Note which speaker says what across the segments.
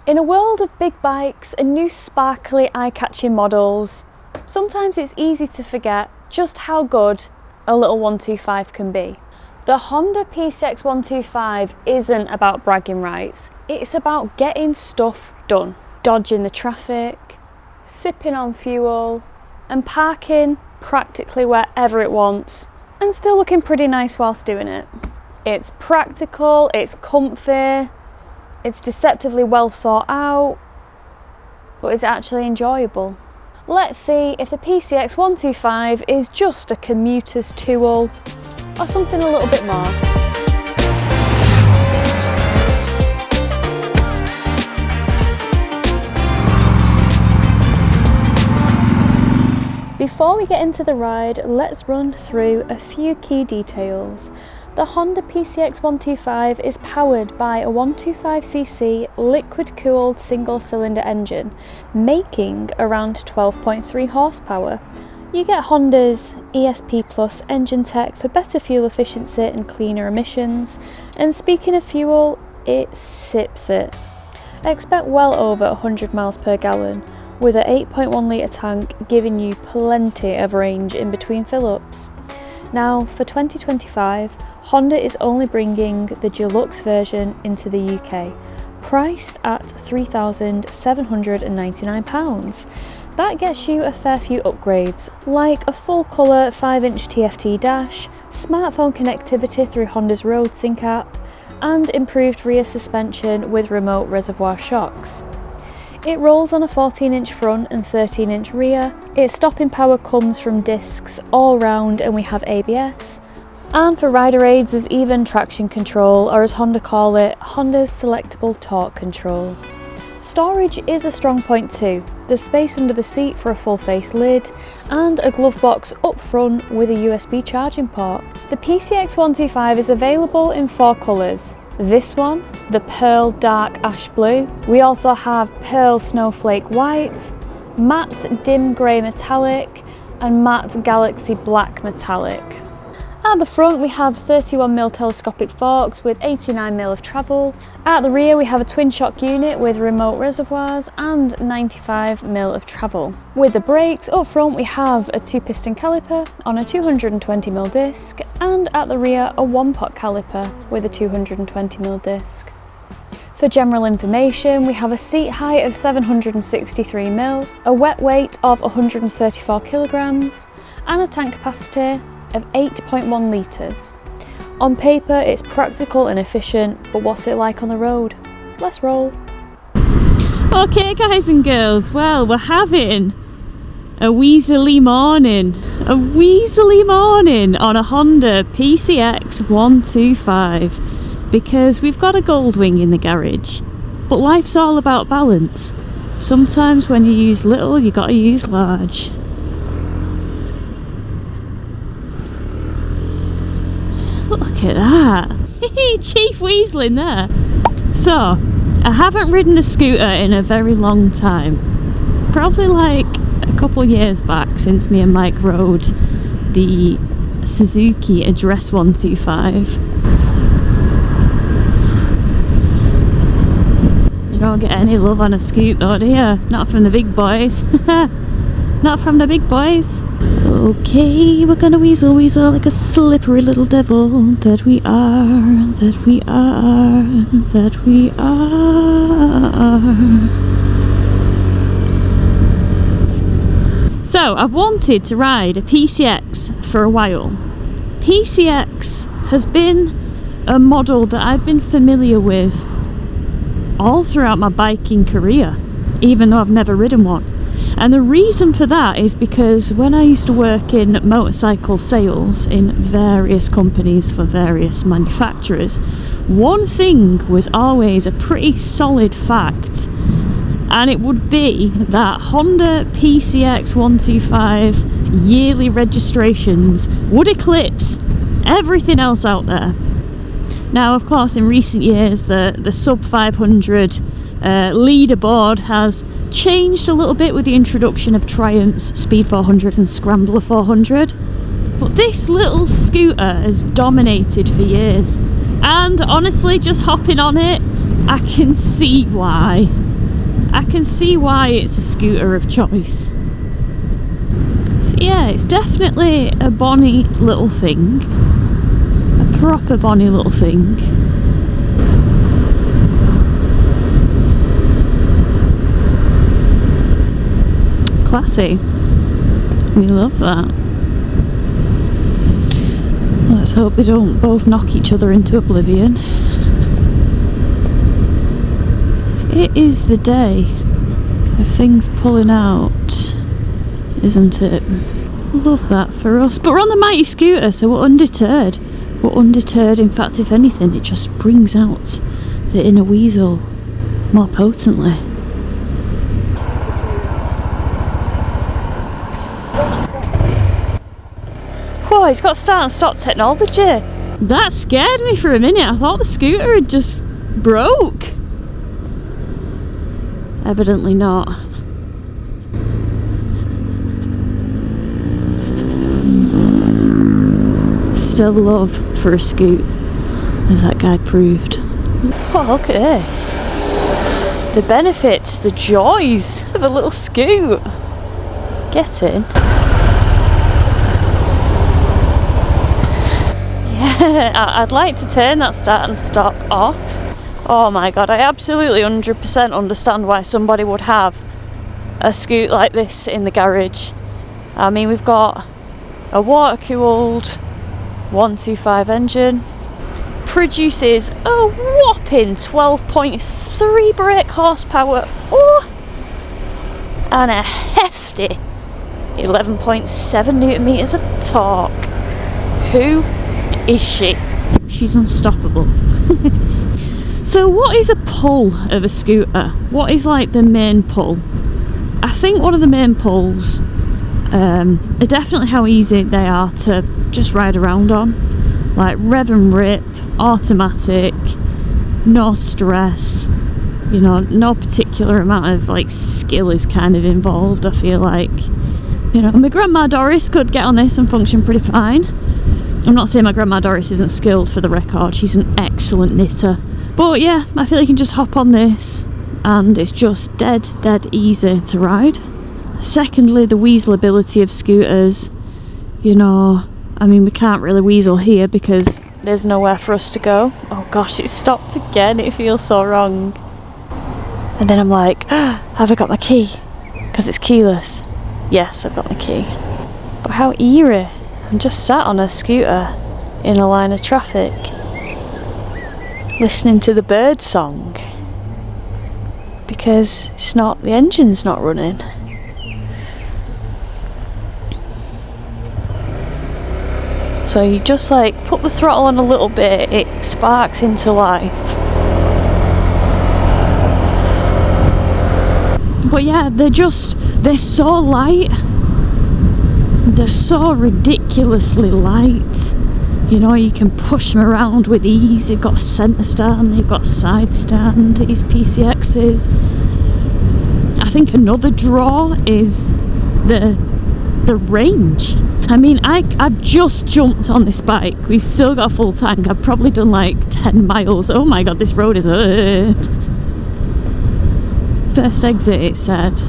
Speaker 1: In a world of big bikes and new sparkly eye-catching models, sometimes it's easy to forget just how good a little 125 can be. The Honda PCX 125 isn't about bragging rights, it's about getting stuff done. Dodging the traffic, sipping on fuel, and parking practically wherever it wants, and still looking pretty nice whilst doing it. It's practical, it's comfy, it's deceptively well thought out, but it's actually enjoyable. Let's see if the PCX 125 is just a commuter's tool or something a little bit more. Before we get into the ride, let's run through a few key details. The Honda PCX 125 is powered by a 125cc liquid-cooled single-cylinder engine, making around 12.3 horsepower. You get Honda's ESP Plus engine tech for better fuel efficiency and cleaner emissions, and speaking of fuel, it sips it. Expect well over 100 miles per gallon, with an 8.1 litre tank giving you plenty of range in between fill-ups. Now, for 2025, Honda is only bringing the deluxe version into the UK, priced at £3,799. That gets you a fair few upgrades, like a full-colour 5-inch TFT dash, smartphone connectivity through Honda's RoadSync app, and improved rear suspension with remote reservoir shocks. It rolls on a 14-inch front and 13-inch rear. Its stopping power comes from discs all round, and we have ABS. And for rider aids, there's even traction control, or as Honda call it, Honda's selectable torque control. Storage is a strong point too. There's space under the seat for a full-face lid, and a glove box up front with a USB charging port. The PCX 125 is available in 4 colours. This one, the Pearl Dark Ash Blue. We also have Pearl Snowflake White, Matte Dim Grey Metallic, and Matte Galaxy Black Metallic. At the front we have 31mm telescopic forks with 89mm of travel. At the rear we have a twin shock unit with remote reservoirs and 95mm of travel. With the brakes, up front we have a 2-piston caliper on a 220mm disc, and at the rear a 1-pot caliper with a 220mm disc. For general information, we have a seat height of 763mm, a wet weight of 134 kilograms, and a tank capacity of 8.1 litres. On paper, it's practical and efficient, but what's it like on the road? Let's roll.
Speaker 2: Okay guys and girls, well, we're having a weaselly morning on a Honda PCX 125 because we've got a Goldwing in the garage, but life's all about balance. Sometimes when you use little, you gotta use large. Look at that! Chief Weaseling there! So, I haven't ridden a scooter in a very long time. Probably like a couple years back since me and Mike rode the Suzuki Address 125. You don't get any love on a scoot though, do you? Not from the big boys. Not from the big boys. Okay, we're gonna weasel like a slippery little devil that we are, that we are, that we are. So, I've wanted to ride a PCX for a while. PCX has been a model that I've been familiar with all throughout my biking career, even though I've never ridden one. And the reason for that is because when I used to work in motorcycle sales in various companies for various manufacturers, one thing was always a pretty solid fact, and it would be that Honda PCX 125 yearly registrations would eclipse everything else out there. Now, of course, in recent years, the sub 500 leaderboard has changed a little bit with the introduction of Triumph's Speed 400 and Scrambler 400, but this little scooter has dominated for years, and honestly, just hopping on it, I can see why. I can see why it's a scooter of choice. So yeah, it's definitely a bonny little thing. A proper bonny little thing. Classy. We love that. Let's hope they don't both knock each other into oblivion. It is the day of things pulling out, isn't it? Love that for us. But we're on the mighty scooter, so we're undeterred. We're undeterred. In fact, if anything, it just brings out the inner weasel more potently. Whoa, it's got start and stop technology. That scared me for a minute. I thought the scooter had just broke. Evidently not. Still love for a scoot, as that guy proved. Oh, look at this. The benefits, the joys of a little scoot. Get in. Yeah, I'd like to turn that start and stop off. Oh my god, I absolutely 100% understand why somebody would have a scoot like this in the garage. I mean, we've got a water-cooled 125 engine, produces a whopping 12.3 brake horsepower, oh, and a hefty 11.7 newton meters of torque. Who is she? She's unstoppable. So what is a pull of a scooter? What is like the main pull? I think one of the main pulls are definitely how easy they are to just ride around on. Like rev and rip, automatic, no stress, you know, no particular amount of like skill is kind of involved, I feel like. You know, my grandma Doris could get on this and function pretty fine. I'm not saying my grandma Doris isn't skilled, for the record, she's an excellent knitter. But yeah, I feel like you can just hop on this and it's just dead easy to ride. Secondly, the weasel ability of scooters. You know, I mean, we can't really weasel here because there's nowhere for us to go. Oh gosh, it stopped again, it feels so wrong. And then I'm like, have I got my key? Because it's keyless. Yes, I've got my key. But how eerie. I'm just sat on a scooter in a line of traffic, listening to the bird song, because the engine's not running. So you just like put the throttle on a little bit, it sparks into life. But yeah, they're so light. They're so ridiculously light. You know, you can push them around with ease. You've got centre stand, you've got side stand, these PCXs. I think another draw is the range. I mean, I've just jumped on this bike. We've still got a full tank. I've probably done like 10 miles. Oh my god, this road is... First exit, it said.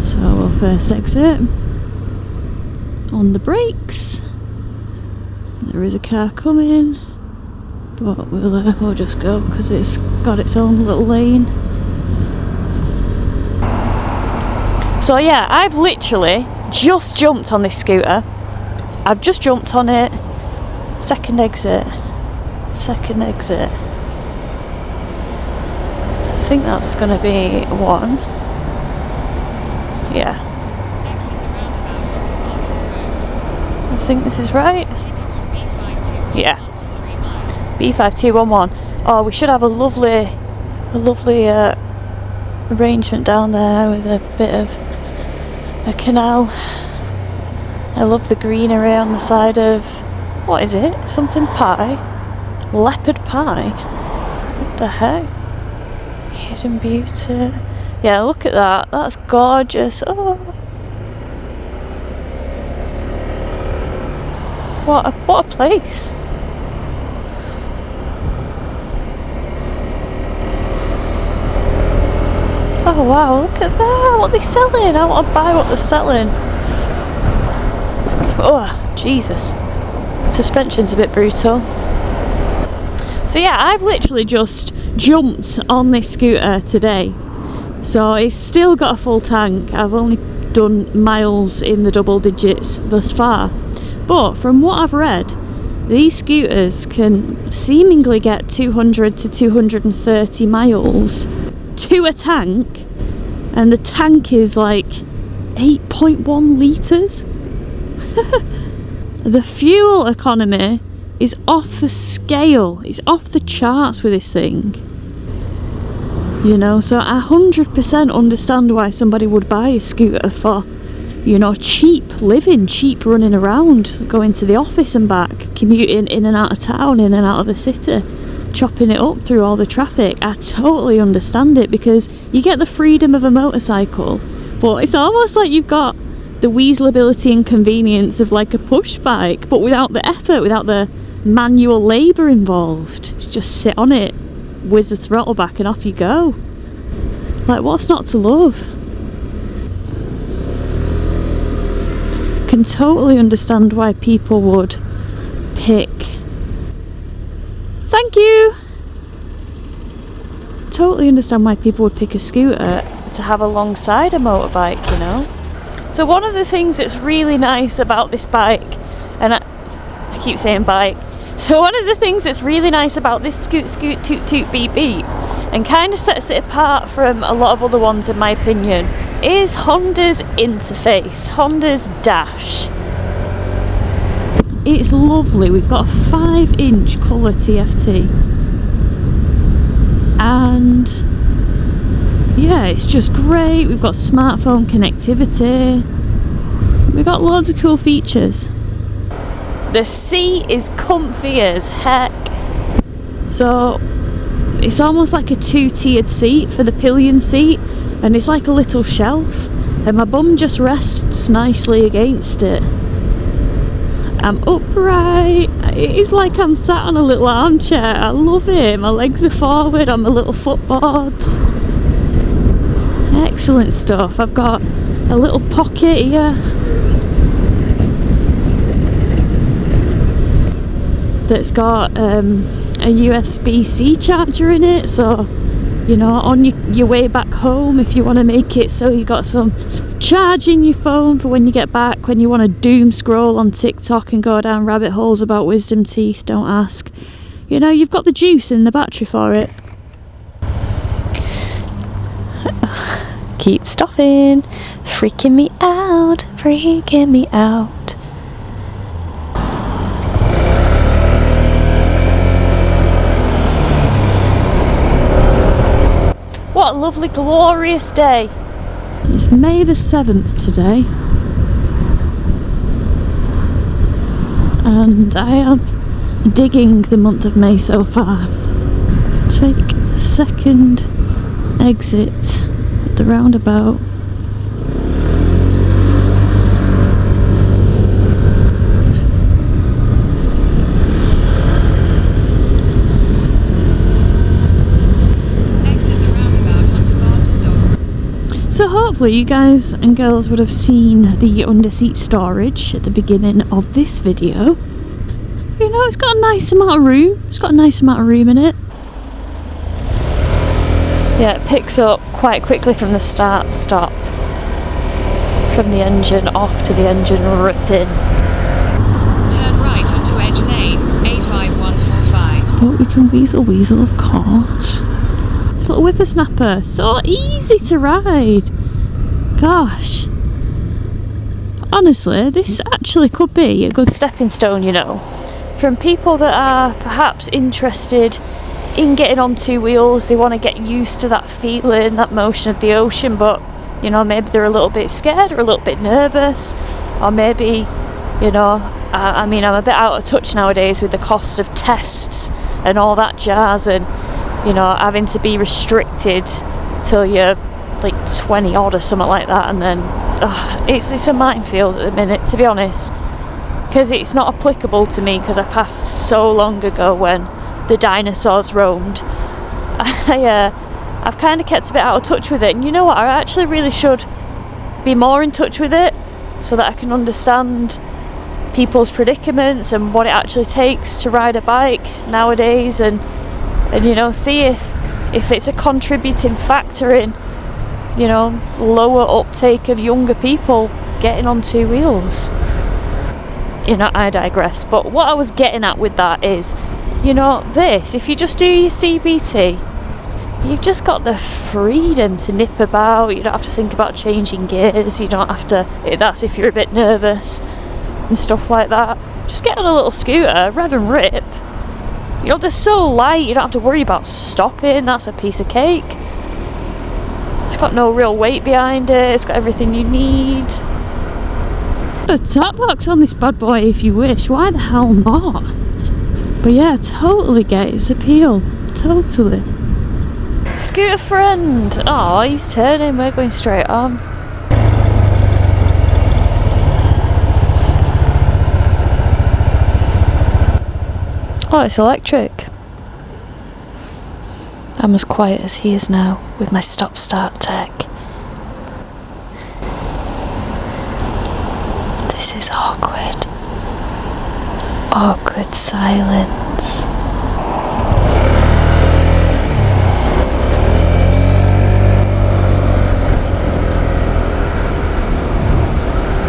Speaker 2: So we'll first exit. On the brakes. There is a car coming, but we'll just go because it's got its own little lane. So yeah, I've literally just jumped on this scooter. I've just jumped on it. Second exit. Second exit. I think that's going to be one. Yeah. I think this is right. Yeah. B5211. Oh, we should have a lovely arrangement down there with a bit of a canal. I love the greenery on the side of, what is it? Something pie? Leopard pie? What the heck? Hidden beauty. Yeah, look at that. That's gorgeous. Oh. What a place. Oh wow, look at that, what are they selling? I want to buy what they're selling. Oh, Jesus. Suspension's a bit brutal. So yeah, I've literally just jumped on this scooter today. So it's still got a full tank. I've only done miles in the double digits thus far. But from what I've read, these scooters can seemingly get 200 to 230 miles to a tank. And the tank is like 8.1 litres. The fuel economy is off the scale. It's off the charts with this thing. You know, so I 100% understand why somebody would buy a scooter for, you know, cheap living, cheap running around, going to the office and back, commuting in and out of town, in and out of the city, chopping it up through all the traffic. I totally understand it, because you get the freedom of a motorcycle, but it's almost like you've got the weaselability and convenience of like a push bike, but without the effort, without the manual labour involved. Just sit on it, whiz the throttle back and off you go. Like, what's not to love? Can totally understand why people would pick. Thank you! Totally understand why people would pick a scooter to have alongside a motorbike, you know? So one of the things that's really nice about this bike, and I keep saying bike, so one of the things that's really nice about this scoot toot toot beep beep, and kind of sets it apart from a lot of other ones in my opinion, is Honda's interface, Honda's dash. It's lovely. We've got a 5-inch colour TFT, and yeah, it's just great. We've got smartphone connectivity, we've got loads of cool features. The seat is comfy as heck. So it's almost like a 2-tiered seat for the pillion seat, and it's like a little shelf, and my bum just rests nicely against it. I'm upright. It is like I'm sat on a little armchair. I love it. My legs are forward on my little footboards. Excellent stuff. I've got a little pocket here that's got a USB-C charger in it, so you know, on your way back home, if you want to make it so you got some charge in your phone for when you get back, when you want to doom scroll on TikTok and go down rabbit holes about wisdom teeth, don't ask. You know, you've got the juice in the battery for it. Keep stopping, freaking me out, freaking me out. What a lovely, glorious day. It's May the 7th today, and I am digging the month of May so far. Take the second exit at the roundabout. So hopefully you guys and girls would have seen the under-seat storage at the beginning of this video. You know, it's got a nice amount of room. It's got a nice amount of room in it. Yeah, it picks up quite quickly from the start-stop. From the engine off to the engine ripping.
Speaker 3: Turn right onto Edge Lane, A5145.
Speaker 2: But we can weasel of course. This little whippersnapper, so easy to ride. Gosh. Honestly, this actually could be a good stepping stone, you know. From people that are perhaps interested in getting on two wheels, they want to get used to that feeling, that motion of the ocean, but you know, maybe they're a little bit scared or a little bit nervous, or maybe, you know, I mean, I'm a bit out of touch nowadays with the cost of tests and all that jazz, and you know, having to be restricted till you're like 20 odd or something like that, and then it's a minefield at the minute, to be honest, because it's not applicable to me, because I passed so long ago when the dinosaurs roamed. I've kind of kept a bit out of touch with it, and you know what, I actually really should be more in touch with it so that I can understand people's predicaments and what it actually takes to ride a bike nowadays, and you know, see if it's a contributing factor in, you know, lower uptake of younger people getting on two wheels. You know, I digress, but what I was getting at with that is, you know, this, if you just do your CBT, you've just got the freedom to nip about. You don't have to think about changing gears, you don't have to, that's if you're a bit nervous and stuff like that. Just get on a little scooter, rev and rip. You know, they're so light, you don't have to worry about stopping, that's a piece of cake. It's got no real weight behind it, it's got everything you need. Put a top box on this bad boy if you wish, why the hell not? But yeah, totally get its appeal, totally. Scooter friend, oh, he's turning, we're going straight on. Oh, it's electric. I'm as quiet as he is now with my stop-start tech. This is awkward. Awkward silence.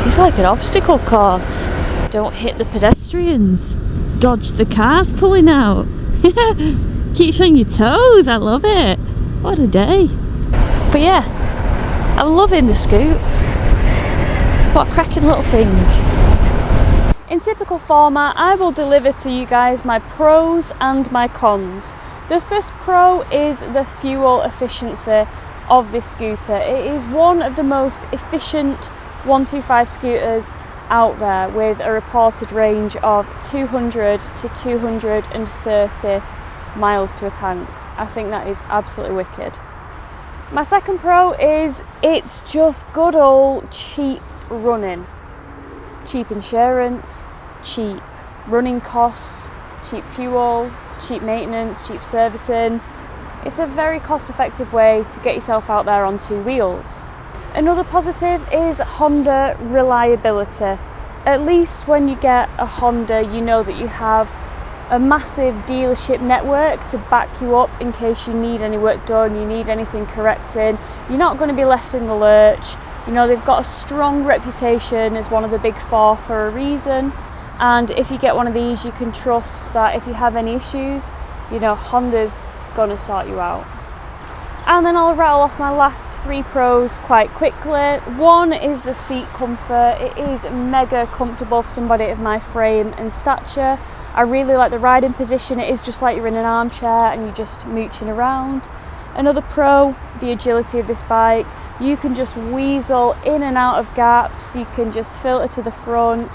Speaker 2: He's like an obstacle course. Don't hit the pedestrians. Dodge the cars pulling out. Keeps you on your toes, I love it. What a day. But yeah, I'm loving the Scoot. What a cracking little thing. In typical format, I will deliver to you guys my pros and my cons. The first pro is the fuel efficiency of this scooter. It is one of the most efficient 125 scooters out there, with a reported range of 200 to 230 miles to a tank. I think that is absolutely wicked. My second pro is it's just good old cheap running. Cheap insurance, cheap running costs, cheap fuel, cheap maintenance, cheap servicing. It's a very cost-effective way to get yourself out there on two wheels. Another positive is Honda reliability. At least when you get a Honda, you know that you have a massive dealership network to back you up in case you need any work done, you need anything correcting. You're not going to be left in the lurch. You know, they've got a strong reputation as one of the big four for a reason. And if you get one of these, you can trust that if you have any issues, you know, Honda's gonna sort you out. And then I'll rattle off my last three pros quite quickly. One is the seat comfort. It is mega comfortable for somebody of my frame and stature. I really like the riding position. It is just like you're in an armchair and you're just mooching around. Another pro, the agility of this bike. You can just weasel in and out of gaps. You can just filter to the front,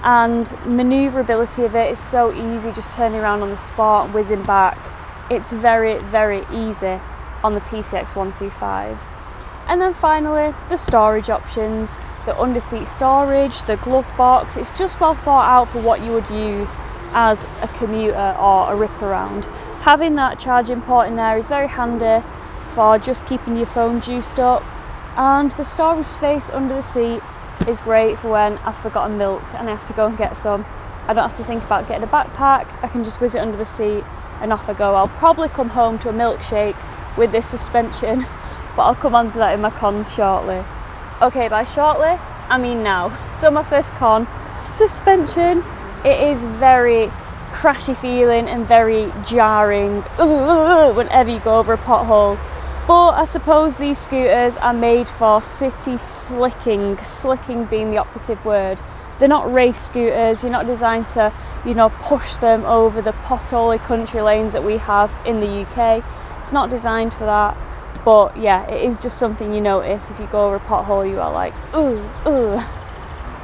Speaker 2: and manoeuvrability of it is so easy, just turning around on the spot and whizzing back. It's very, very easy on the PCX 125. And then finally, the storage options, the under-seat storage, the glove box. It's just well thought out for what you would use as a commuter or a rip around. Having that charging port in there is very handy for just keeping your phone juiced up, and the storage space under the seat is great for when I've forgotten milk and I have to go and get some. I don't have to think about getting a backpack, I can just whiz it under the seat and off I go. I'll probably come home to a milkshake with this suspension, but I'll come on to that in my cons shortly. Okay, by shortly, I mean now. So my first con, suspension. It is very crashy feeling and very jarring whenever you go over a pothole. But I suppose these scooters are made for city slicking, slicking being the operative word. They're not race scooters, you're not designed to, you know, push them over the potholy country lanes that we have in the UK. It's not designed for that, but yeah, it is just something you notice. If you go over a pothole, you are like, ooh, ooh.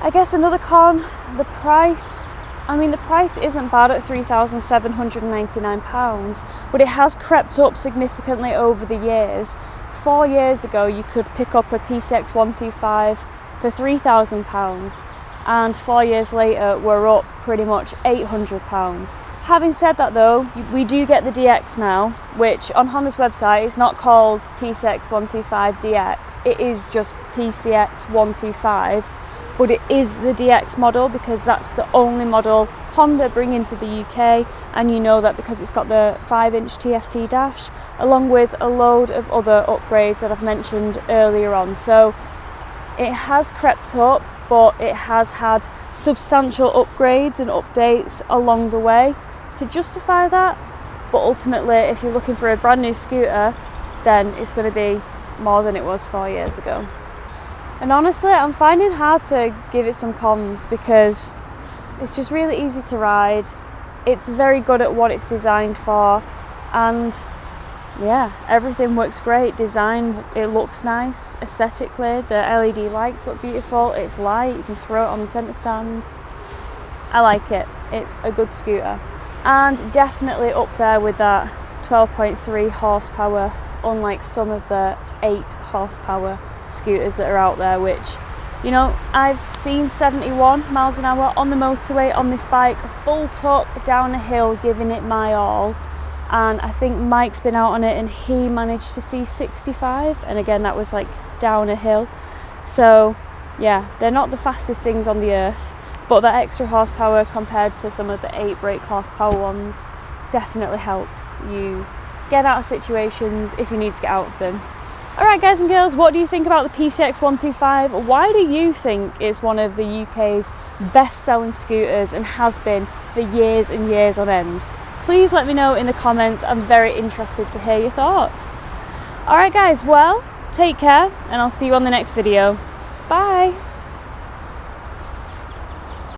Speaker 2: I guess another con, the price. I mean, the price isn't bad at £3,799, but it has crept up significantly over the years. 4 years ago, you could pick up a PCX 125 for £3,000,
Speaker 1: and 4 years later we're up pretty much £800. Having said that though, we do get the DX now, which on Honda's website is not called PCX 125 DX, it is just PCX 125, but it is the DX model because that's the only model Honda bring into the UK, and you know that because it's got the 5-inch TFT dash along with a load of other upgrades that I've mentioned earlier on. So it has crept up, but it has had substantial upgrades and updates along the way to justify that. But ultimately, if you're looking for a brand new scooter, then it's going to be more than it was 4 years ago. And honestly, I'm finding hard to give it some cons because it's just really easy to ride. It's very good at what it's designed for, and yeah, everything works great. Design, it looks nice aesthetically. The LED lights look beautiful. It's light. You can throw it on the centre stand. I like it. It's a good scooter, and definitely up there with that 12.3 horsepower, unlike some of the 8 horsepower scooters that are out there, which, you know, I've seen 71 miles an hour on the motorway on this bike, full tuck down a hill, giving it my all. And I think Mike's been out on it and he managed to see 65, and again that was like down a hill. So yeah, they're not the fastest things on the earth, but that extra horsepower compared to some of the 8 brake horsepower ones definitely helps you get out of situations if you need to get out of them. Alright guys and girls, what do you think about the PCX 125? Why do you think it's one of the UK's best selling scooters and has been for years and years on end? Please let me know in the comments. I'm very interested to hear your thoughts. Alright guys, well, take care and I'll see you on the next video. Bye!